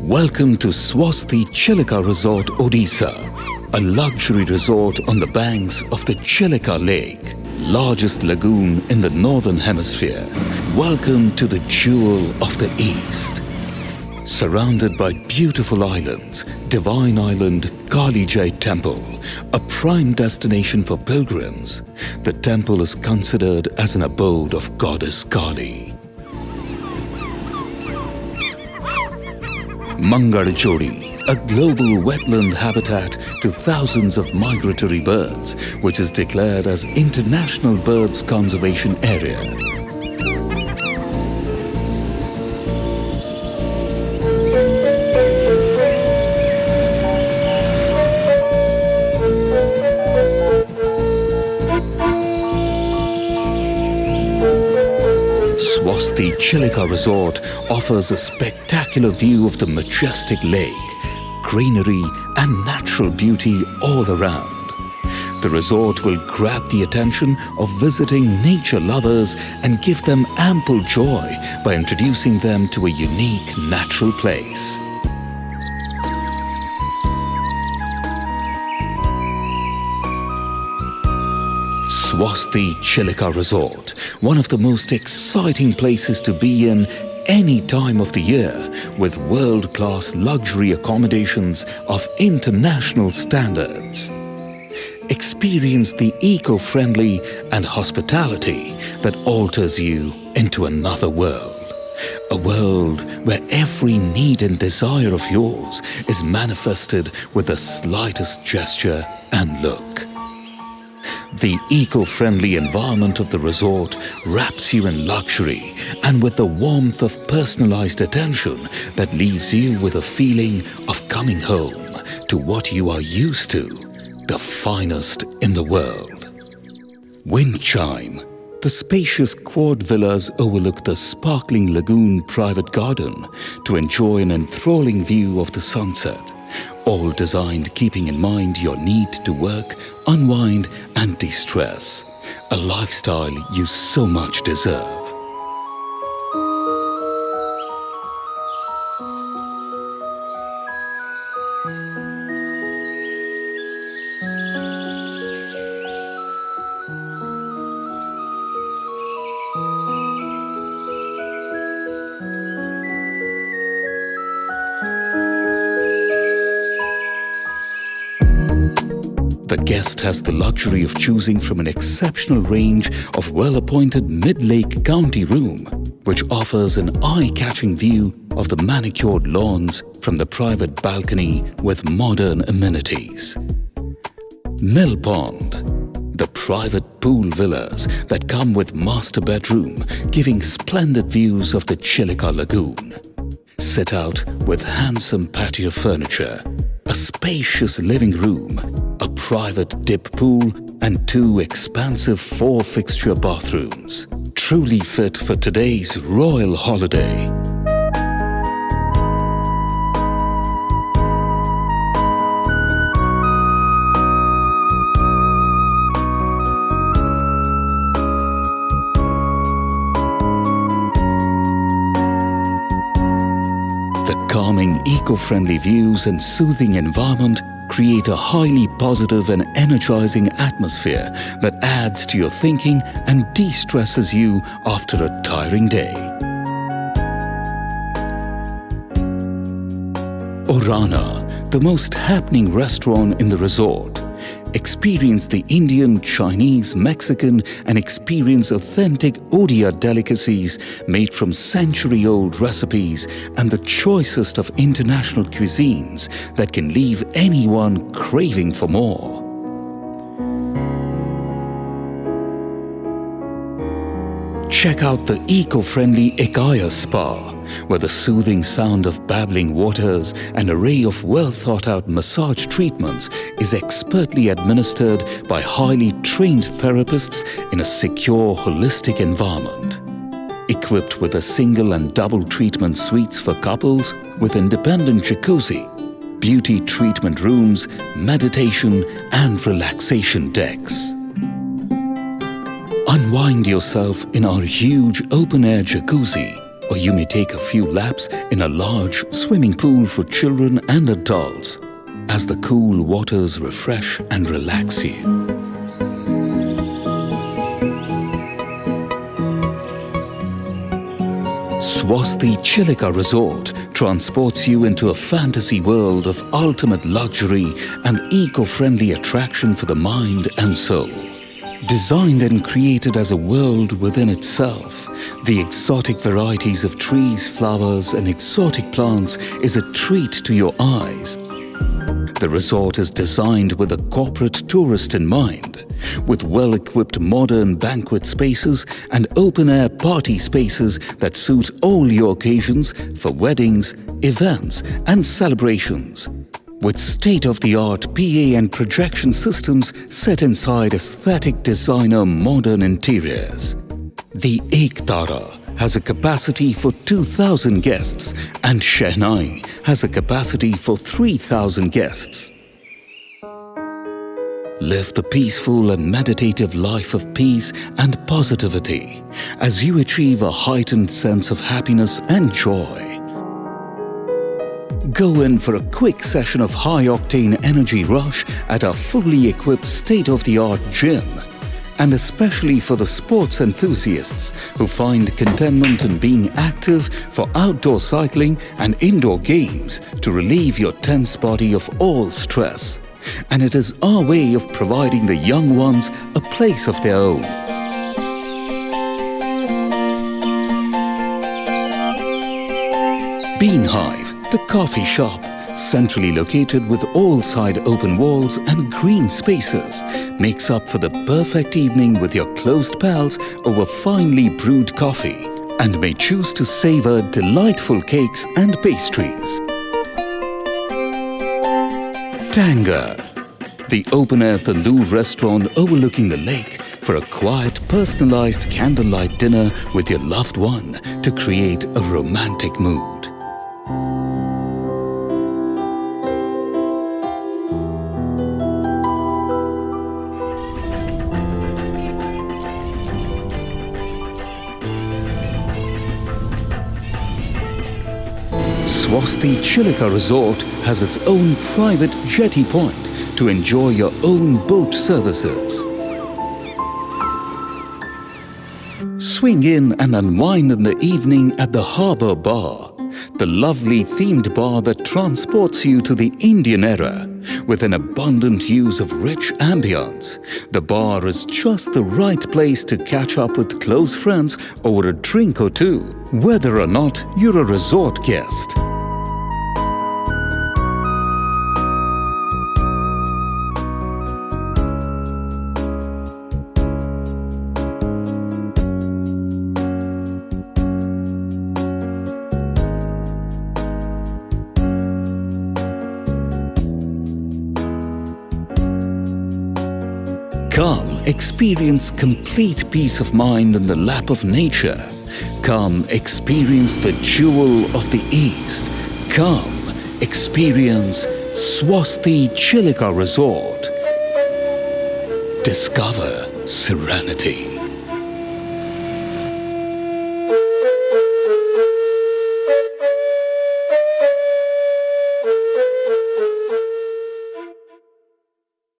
Welcome to Swosti Chilika Resort, Odisha, a luxury resort on the banks of the Chilika Lake, largest lagoon in the northern hemisphere. Welcome to the jewel of the East. Surrounded by beautiful islands, Divine Island Kalijai Temple, a prime destination for pilgrims, the temple is considered as an abode of Goddess Kali. Mangalchodi, a global wetland habitat to thousands of migratory birds, which is declared as International Birds Conservation Area. Swosti Chilika Resort offers a spectacular view of the majestic lake, greenery and natural beauty all around. The resort will grab the attention of visiting nature lovers and give them ample joy by introducing them to a unique natural place. Swosti Chilika Resort, one of the most exciting places to be in any time of the year, with world-class luxury accommodations of international standards. Experience the eco-friendly and hospitality that alters you into another world. A world where every need and desire of yours is manifested with the slightest gesture and look. The eco-friendly environment of the resort wraps you in luxury and with the warmth of personalized attention that leaves you with a feeling of coming home to what you are used to, the finest in the world. Wind Chime. The spacious quad villas overlook the sparkling lagoon private garden to enjoy an enthralling view of the sunset. All designed keeping in mind your need to work, unwind and de-stress. A lifestyle you so much deserve. The guest has the luxury of choosing from an exceptional range of well-appointed mid-lake county room, which offers an eye-catching view of the manicured lawns from the private balcony with modern amenities. Mill Pond. The private pool villas that come with master bedroom, giving splendid views of the Chilika Lagoon. Sit out with handsome patio furniture, a spacious living room, a private dip pool and 2 expansive 4-fixture bathrooms. Truly fit for today's royal holiday. The calming, eco-friendly views and soothing environment create a highly positive and energizing atmosphere that adds to your thinking and de-stresses you after a tiring day. Orana, the most happening restaurant in the resort. Experience the Indian, Chinese, Mexican and experience authentic Odia delicacies made from century-old recipes and the choicest of international cuisines that can leave anyone craving for more. Check out the eco-friendly Ekaya Spa, where the soothing sound of babbling waters and array of well-thought-out massage treatments is expertly administered by highly trained therapists in a secure, holistic environment. Equipped with a single and double treatment suites for couples with independent jacuzzi, beauty treatment rooms, meditation and relaxation decks. Unwind yourself in our huge open-air jacuzzi or you may take a few laps in a large swimming pool for children and adults as the cool waters refresh and relax you. Swosti Chilika Resort transports you into a fantasy world of ultimate luxury and eco-friendly attraction for the mind and soul. Designed and created as a world within itself, the exotic varieties of trees, flowers and exotic plants is a treat to your eyes. The resort is designed with a corporate tourist in mind, with well-equipped modern banquet spaces and open-air party spaces that suit all your occasions for weddings, events and celebrations. With state-of-the-art PA and projection systems set inside aesthetic designer modern interiors. The Ektara has a capacity for 2,000 guests and Shehnai has a capacity for 3,000 guests. Live the peaceful and meditative life of peace and positivity as you achieve a heightened sense of happiness and joy. Go in for a quick session of high-octane energy rush at our fully equipped state-of-the-art gym. And especially for the sports enthusiasts who find contentment in being active, for outdoor cycling and indoor games to relieve your tense body of all stress. And it is our way of providing the young ones a place of their own. Beehive, the coffee shop, centrally located with all side open walls and green spaces, makes up for the perfect evening with your closed pals over finely brewed coffee, and may choose to savor delightful cakes and pastries. Tanga, the open-air tandoor restaurant overlooking the lake for a quiet, personalized candlelight dinner with your loved one to create a romantic mood. Swosti Chilika Resort has its own private jetty point to enjoy your own boat services. Swing in and unwind in the evening at the Harbour Bar, the lovely themed bar that transports you to the Indian era with an abundant use of rich ambience. The bar is just the right place to catch up with close friends over a drink or two, whether or not you're a resort guest. Come, experience complete peace of mind in the lap of nature. Come, experience the jewel of the East. Come, experience Swosti Chilika Resort. Discover serenity.